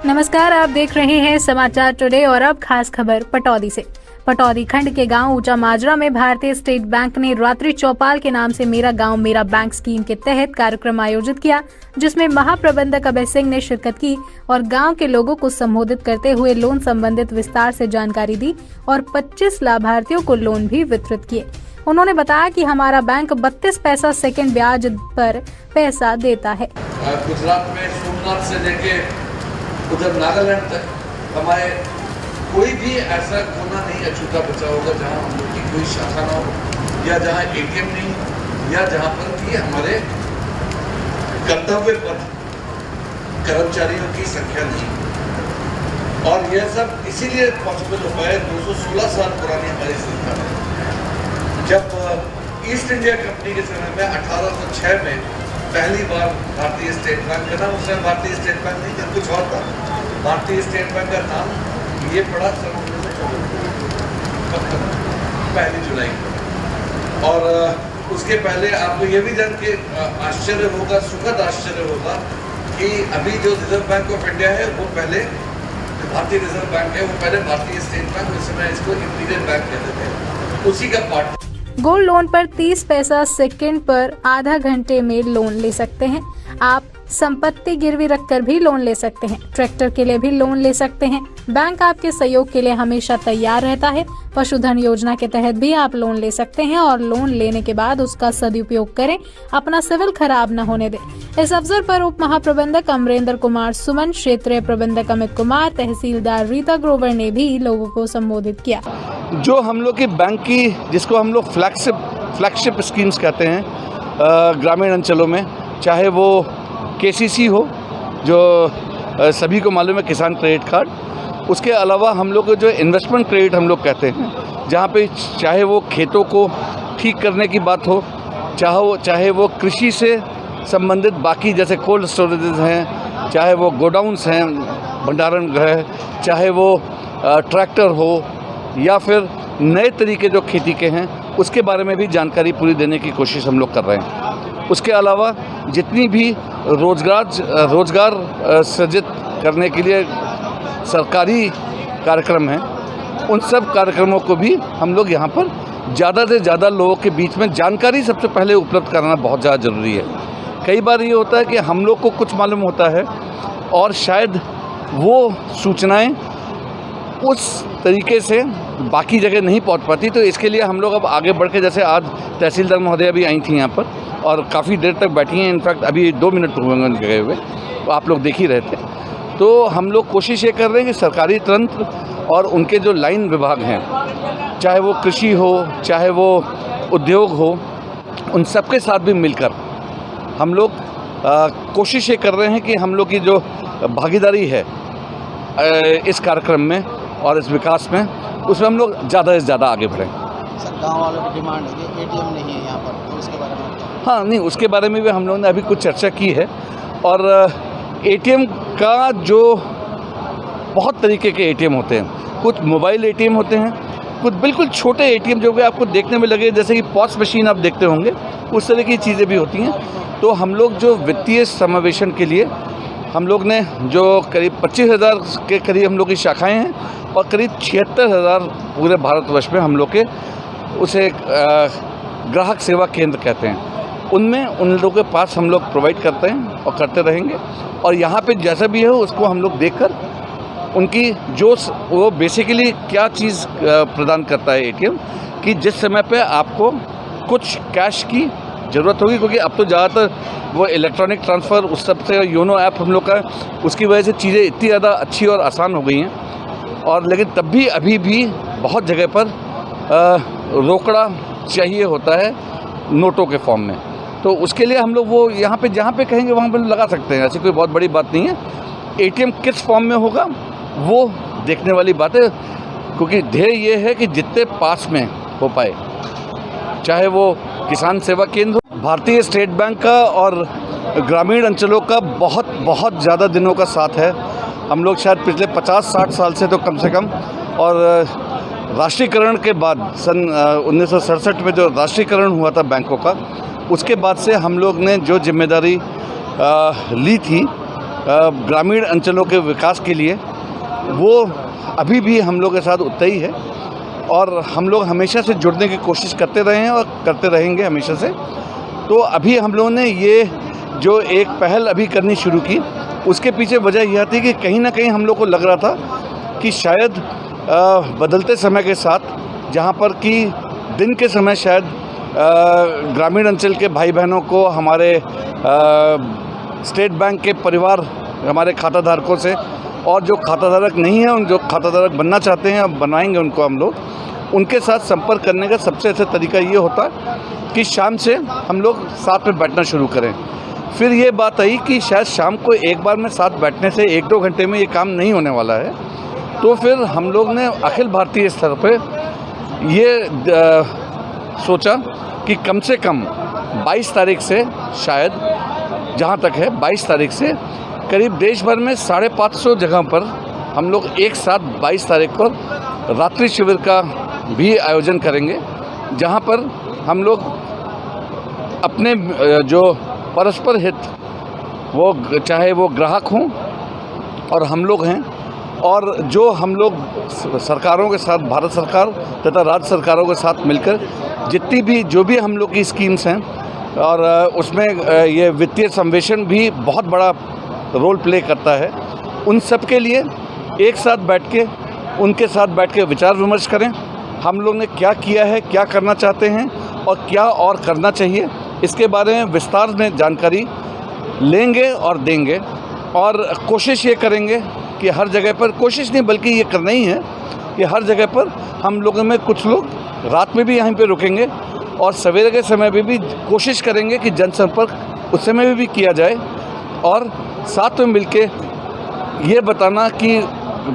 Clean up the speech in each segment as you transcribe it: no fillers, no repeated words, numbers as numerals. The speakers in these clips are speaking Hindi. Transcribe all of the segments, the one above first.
नमस्कार, आप देख रहे हैं समाचार टुडे और अब खास खबर पटौदी से। पटौदी खंड के गांव ऊंचा माजरा में भारतीय स्टेट बैंक ने रात्रि चौपाल के नाम से मेरा गांव मेरा बैंक स्कीम के तहत कार्यक्रम आयोजित किया, जिसमें महाप्रबंधक अभय सिंह ने शिरकत की और गांव के लोगों को संबोधित करते हुए लोन संबंधित विस्तार से जानकारी दी और 25 लाभार्थियों को लोन भी वितरित किए। उन्होंने बताया कि हमारा बैंक 32 पैसा सेकंड ब्याज पर पैसा देता है। गुजरात में सोमनाथ से लेके उधर नागालैंड तक हमारे कोई भी ऐसा कोना नहीं अछूता बचा होगा जहां हम लोग की कोई शाखा ना हो या जहां एटीएम नहीं हो या जहां पर कि हमारे कर्तव्य पर कर्मचारियों की संख्या नहीं। और यह सब इसीलिए पॉसिबल हो पाया 216 साल पुरानी हमारी संस्था है। जब ईस्ट इंडिया कंपनी के समय में 1806 में पहली बार भारतीय स्टेट बैंक का नाम, उसमें भारतीय स्टेट बैंक नहीं था, कुछ और था। भारतीय स्टेट बैंक का नाम ये पड़ा पहली जुलाई को। और उसके पहले आपको ये भी जान के आश्चर्य होगा, सुखद आश्चर्य होगा कि अभी जो रिजर्व बैंक ऑफ इंडिया है वो पहले भारतीय रिजर्व बैंक है, वो पहले भारतीय स्टेट बैंक, उस समय इसको इंपीरियल बैंक कहते थे, उसी का पार्ट। गोल्ड लोन पर 30 पैसा सेकंड पर आधा घंटे में लोन ले सकते हैं। आप संपत्ति गिरवी रखकर भी लोन ले सकते हैं। ट्रैक्टर के लिए भी लोन ले सकते हैं। बैंक आपके सहयोग के लिए हमेशा तैयार रहता है। पशुधन योजना के तहत भी आप लोन ले सकते हैं और लोन लेने के बाद उसका सदुपयोग करें, अपना सिविल खराब न होने दें। इस अवसर पर उप महाप्रबंधक अमरेंद्र कुमार सुमन, क्षेत्रीय प्रबंधक अमित कुमार, तहसीलदार रीता ग्रोवर ने भी लोगों को संबोधित किया। जो हम लोग की बैंक की, जिसको हम लोग फ्लैगशिप स्कीम्स कहते हैं ग्रामीण अंचलों में, चाहे वो केसीसी हो जो सभी को मालूम है, किसान क्रेडिट कार्ड, उसके अलावा हम लोग जो इन्वेस्टमेंट क्रेडिट हम लोग कहते हैं, जहाँ पे चाहे वो खेतों को ठीक करने की बात हो, चाहे वो कृषि से संबंधित बाकी जैसे कोल्ड स्टोरेजेस हैं, चाहे वो गोडाउन्स हैं, भंडारण गृह, चाहे वो ट्रैक्टर हो या फिर नए तरीके जो खेती के हैं, उसके बारे में भी जानकारी पूरी देने की कोशिश हम लोग कर रहे हैं। उसके अलावा जितनी भी रोजगार सृजित करने के लिए सरकारी कार्यक्रम हैं, उन सब कार्यक्रमों को भी हम लोग यहाँ पर ज़्यादा से ज़्यादा लोगों के बीच में जानकारी सबसे पहले उपलब्ध कराना बहुत ज़्यादा ज़रूरी है। कई बार ये होता है कि हम लोग को कुछ मालूम होता है और शायद वो सूचनाएं उस तरीके से बाकी जगह नहीं पहुंच पाती, तो इसके लिए हम लोग अब आगे बढ़ के, जैसे आज तहसीलदार महोदया भी आई थी यहाँ पर और काफ़ी देर तक बैठी हैं, इनफैक्ट अभी 2 मिनट हुए उनके गए हुए, तो आप लोग देख ही रहे थे। तो हम लोग कोशिश ये कर रहे हैं कि सरकारी तंत्र और उनके जो लाइन विभाग हैं, चाहे वो कृषि हो, चाहे वो उद्योग हो, उन सब के साथ भी मिलकर हम लोग कोशिश ये कर रहे हैं कि हम लोग की जो भागीदारी है इस कार्यक्रम में और इस विकास में, उसमें हम लोग ज़्यादा से ज़्यादा आगे बढ़ें। सर, गाँव वालों की डिमांड है कि एटीएम नहीं है यहाँ पर, तो उसके बारे में? हाँ, नहीं, उसके बारे में भी हम लोगों ने अभी कुछ चर्चा की है। और एटीएम का जो बहुत तरीके के एटीएम होते हैं, कुछ मोबाइल एटीएम होते हैं, कुछ बिल्कुल छोटे एटीएम जो कि आपको देखने में लगे जैसे कि पॉस मशीन आप देखते होंगे, उस तरह की चीज़ें भी होती हैं। तो हम लोग जो वित्तीय समावेशन के लिए हम लोग ने जो करीब 25,000 के करीब हम लोग की शाखाएं हैं और करीब 76,000 पूरे भारतवर्ष में हम लोग के उसे ग्राहक सेवा केंद्र कहते हैं, उनमें उन लोगों के पास हम लोग प्रोवाइड करते हैं और करते रहेंगे। और यहाँ पे जैसा भी है उसको हम लोग देखकर उनकी जो वो बेसिकली क्या चीज़ प्रदान करता है एटीएम, कि जिस समय पे आपको कुछ कैश की ज़रूरत होगी, क्योंकि अब तो ज़्यादातर वो इलेक्ट्रॉनिक ट्रांसफ़र उस सब से योनो ऐप हम लोग का, उसकी वजह से चीज़ें इतनी ज़्यादा अच्छी और आसान हो गई हैं। और लेकिन तब भी अभी भी बहुत जगह पर रोकड़ा चाहिए होता है नोटों के फॉर्म में, तो उसके लिए हम लोग वो यहाँ पे जहाँ पे कहेंगे वहाँ पर लगा सकते हैं, ऐसी कोई बहुत बड़ी बात नहीं है। एटीएम किस फॉर्म में होगा वो देखने वाली बात है, क्योंकि ध्येय ये है कि जितने पास में हो पाए, चाहे वो किसान सेवा केंद्र हो। भारतीय स्टेट बैंक का और ग्रामीण अंचलों का बहुत ज़्यादा दिनों का साथ है। हम लोग शायद पिछले 50-60 साल से तो कम से कम, और राष्ट्रीयकरण के बाद सन 1967 में जो राष्ट्रीयकरण हुआ था बैंकों का, उसके बाद से हम लोग ने जो जिम्मेदारी ली थी ग्रामीण अंचलों के विकास के लिए, वो अभी भी हम लोग के साथ उतना ही है और हम लोग हमेशा से जुड़ने की कोशिश करते रहे हैं और करते रहेंगे हमेशा से। तो अभी हम लोगों ने ये जो एक पहल अभी करनी शुरू की, उसके पीछे वजह यह थी कि कहीं ना कहीं हम लोग को लग रहा था कि शायद बदलते समय के साथ, जहाँ पर कि दिन के समय शायद ग्रामीण अंचल के भाई बहनों को हमारे स्टेट बैंक के परिवार, हमारे खाताधारकों से, और जो खाताधारक नहीं है, उन जो खाताधारक बनना चाहते हैं, अब बनाएंगे उनको हम लोग, उनके साथ संपर्क करने का सबसे अच्छा तरीका ये होता है कि शाम से हम लोग साथ में बैठना शुरू करें। फिर ये बात आई कि शायद शाम को एक बार में साथ बैठने से 1-2 घंटे में ये काम नहीं होने वाला है। तो फिर हम लोग ने अखिल भारतीय स्तर पे ये सोचा कि कम से कम 22 तारीख से, शायद जहाँ तक है 22 तारीख से करीब देश भर में 550 जगह पर हम लोग एक साथ 22 तारीख को रात्रि शिविर का भी आयोजन करेंगे, जहाँ पर हम लोग अपने जो परस्पर हित, वो चाहे वो ग्राहक हों और हम लोग हैं, और जो हम लोग सरकारों के साथ, भारत सरकार तथा राज्य सरकारों के साथ मिलकर जितनी भी जो भी हम लोग की स्कीम्स हैं, और उसमें ये वित्तीय संवेशन भी बहुत बड़ा रोल प्ले करता है, उन सब के लिए एक साथ बैठ के, उनके साथ बैठ के विचार विमर्श करें। हम लोग ने क्या किया है, क्या करना चाहते हैं और क्या और करना चाहिए, इसके बारे में विस्तार में जानकारी लेंगे और देंगे। और कोशिश ये करेंगे कि हर जगह पर, कोशिश नहीं बल्कि ये करना ही है कि हर जगह पर हम लोगों में कुछ लोग रात में भी यहीं पे रुकेंगे और सवेरे के समय में भी कोशिश करेंगे कि जनसंपर्क उस समय में भी किया जाए, और साथ में मिलके ये बताना कि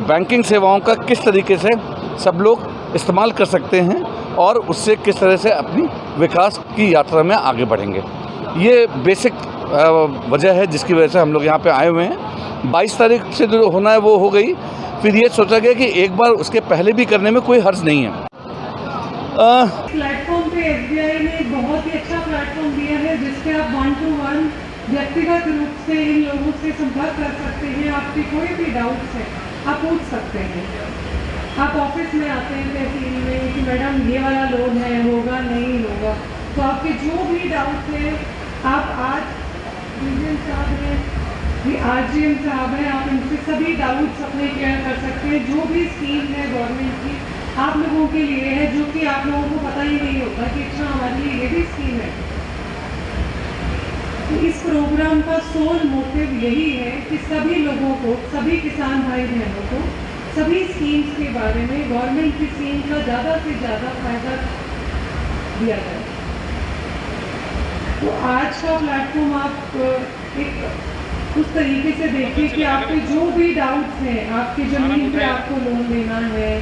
बैंकिंग सेवाओं का किस तरीके से सब लोग इस्तेमाल कर सकते हैं और उससे किस तरह से अपनी विकास की यात्रा में आगे बढ़ेंगे। ये बेसिक वजह है जिसकी वजह से हम लोग यहाँ पे आए हुए हैं। 22 तारीख से जो होना है वो हो गई, फिर ये सोचा गया कि एक बार उसके पहले भी करने में कोई हर्ज नहीं है। प्लेटफॉर्म पे एसबीआई ने बहुत ही अच्छा प्लेटफॉर्म दिया है, जिसपे आप 1-to-1 व्यक्तिगत रूप से इन लोगों से संपर्क कर सकते हैं। आपके कोई भी डाउट्स है आप पूछ सकते हैं। आप ऑफिस में आते हैं तहसील में कि मैडम ये वाला लोन है, होगा नहीं होगा, तो आपके जो भी डाउट्स हैं आप आज डीजीएम साहब हैं, आरजीएम साहब हैं, आप इनसे सभी डाउट्स अपने क्लियर कर सकते हैं। जो भी स्कीम है गवर्नमेंट की आप लोगों के लिए है, जो कि आप लोगों को पता ही नहीं होता कि अच्छा हमारे लिए ये भी स्कीम है। तो इस प्रोग्राम का सोल मोटिव यही है कि सभी लोगों को, सभी किसान भाई बहनों को सभी स्कीम्स के बारे में, गवर्नमेंट की स्कीम का ज़्यादा से ज़्यादा फायदा दिया जाए। तो आज का प्लेटफॉर्म आप एक उस तरीके से देखिए कि आपके जो भी डाउट्स हैं, आपकी ज़मीन पे आपको लोन लेना है,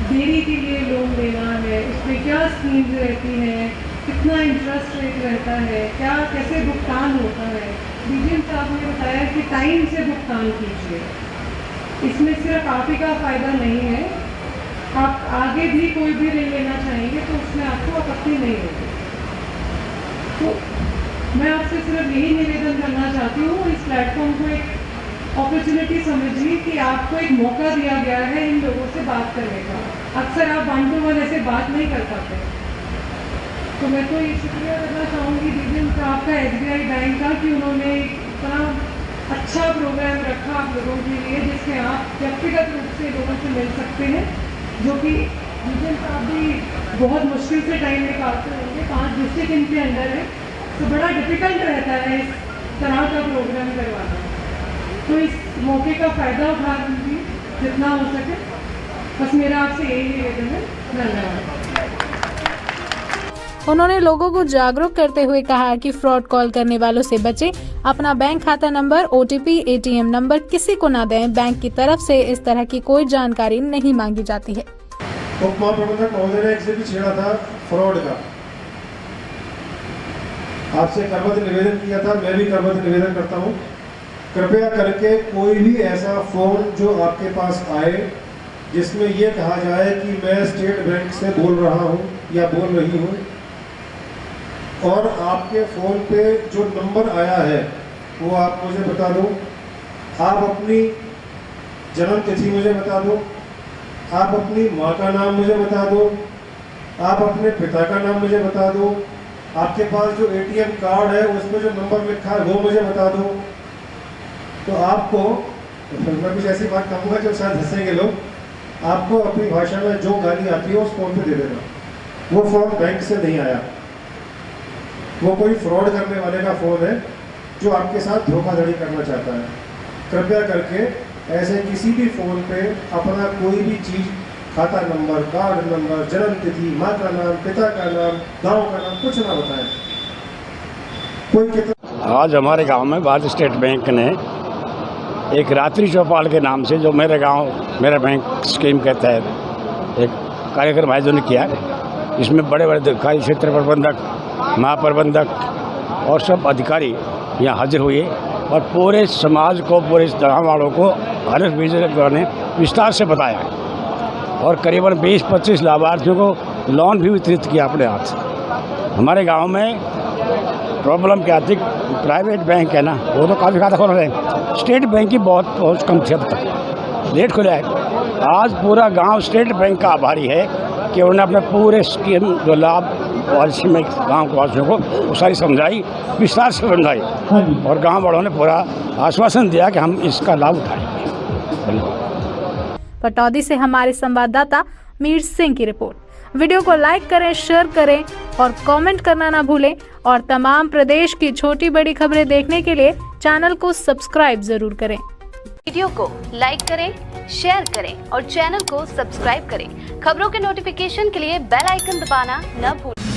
डेयरी के लिए लोन लेना है, उसमें क्या स्कीम्स रहती हैं, कितना इंटरेस्ट रेट रहता है, क्या कैसे भुगतान होता है। डीजीएम साहब ने बताया कि टाइम से भुगतान कीजिए। इसमें सिर्फ आप ही का फ़ायदा नहीं है, आप आगे भी कोई भी ऋण लेना चाहेंगे तो उसमें आपको आपत्ति नहीं होगी। तो मैं आपसे सिर्फ यही निवेदन करना चाहती हूँ, इस प्लेटफॉर्म को एक अपॉर्चुनिटी समझिए कि आपको एक मौका दिया गया है इन लोगों से बात करने का। अक्सर आप 1-to-1 ऐसे बात नहीं कर पाते। तो मैं तो ये शुक्रिया करना चाहूँगी डीजीएम साहब का, एसबीआई बैंक का, कि उन्होंने इतना अच्छा प्रोग्राम रखा आप लोगों के लिए, जिसमें आप व्यक्तिगत रूप से लोगों से मिल सकते हैं, जो कि डीजीएम साहब भी बहुत मुश्किल से टाइम निकालते होंगे। 5 डिस्ट्रिक्ट इनके अंदर है, तो बड़ा डिफ़िकल्ट रहता है इस तरह का प्रोग्राम करवाना। तो इस मौके का फ़ायदा उठा लीजिए जितना हो सके। बस मेरा आपसे यही निवेदन है। धन्यवाद। उन्होंने लोगों को जागरूक करते हुए कहा कि फ्रॉड कॉल करने वालों से बचें, अपना बैंक खाता नंबर, ओटीपी, एटीएम नंबर किसी को ना दें। बैंक की तरफ से इस तरह की कोई जानकारी नहीं मांगी जाती है। उप महाप्रबंधक महोदय ने एक से भी छेड़ा था फ्रॉड का। आपसे करबद्ध निवेदन किया था, मैं भी करबद्ध निवेदन करता हूँ, कृपया करके कोई भी ऐसा फोन जो आपके पास आए जिसमें ये कहा जाए कि मैं स्टेट बैंक से बोल रहा हूँ या बोल रही हूँ, और आपके फ़ोन पे जो नंबर आया है वो आप मुझे बता दो, आप अपनी जन्म तिथि मुझे बता दो, आप अपनी माँ का नाम मुझे बता दो, आप अपने पिता का नाम मुझे बता दो, आपके पास जो ATM कार्ड है उसमें जो नंबर लिखा है वो मुझे बता दो। तो आपको, मैं कुछ ऐसी बात कहूँगा जो शायद हंसेंगे लोग, आपको अपनी भाषा में जो गाली आती है उस फ़ोन पे दे देना। वो फ़ोन बैंक से नहीं आया, वो कोई फ्रॉड करने वाले का फ़ोन है जो आपके साथ धोखाधड़ी करना चाहता है। कृपया करके ऐसे किसी भी फ़ोन पे अपना कोई भी चीज़, खाता नंबर, कार्ड नंबर, जन्म तिथि, माँ का नाम, पिता का नाम, गांव का नाम कुछ ना बताएं। कोई कितना आज हमारे गांव में भारतीय स्टेट बैंक ने एक रात्रि चौपाल के नाम से, जो मेरे गांव मेरा बैंक स्कीम के तहत एक कार्यक्रम आयोजन किया, इसमें बड़े बड़े अधिकारी, क्षेत्र प्रबंधक, महाप्रबंधक और सब अधिकारी यहाँ हाजिर हुए और पूरे समाज को, पूरे गाँव वालों को हरीश विजय ने विस्तार से बताया और करीबन 20-25 लाभार्थियों को लोन भी वितरित किया अपने हाथ से। हमारे गांव में प्रॉब्लम क्या थी, प्राइवेट बैंक है ना, वो तो काफ़ी खाता खोल रहे हैं, स्टेट बैंक की बहुत कम थी, अब तक लेट खुला है। आज पूरा गांव स्टेट बैंक का आभारी है कि उन्होंने अपने पूरे स्कीम जो लाभ पॉलिसी में गाँव के वासियों को वो सारी समझाई, विस्तार से समझाई और गाँव वालों ने पूरा आश्वासन दिया कि हम इसका लाभ उठाएंगे। पटौदी से हमारे संवाददाता मीर सिंह की रिपोर्ट। वीडियो को लाइक करें, शेयर करें और कमेंट करना ना भूलें और तमाम प्रदेश की छोटी बड़ी खबरें देखने के लिए चैनल को सब्सक्राइब जरूर करें। वीडियो को लाइक करें, शेयर करें और चैनल को सब्सक्राइब करें। खबरों के नोटिफिकेशन के लिए बेल आइकन दबाना न भूलें।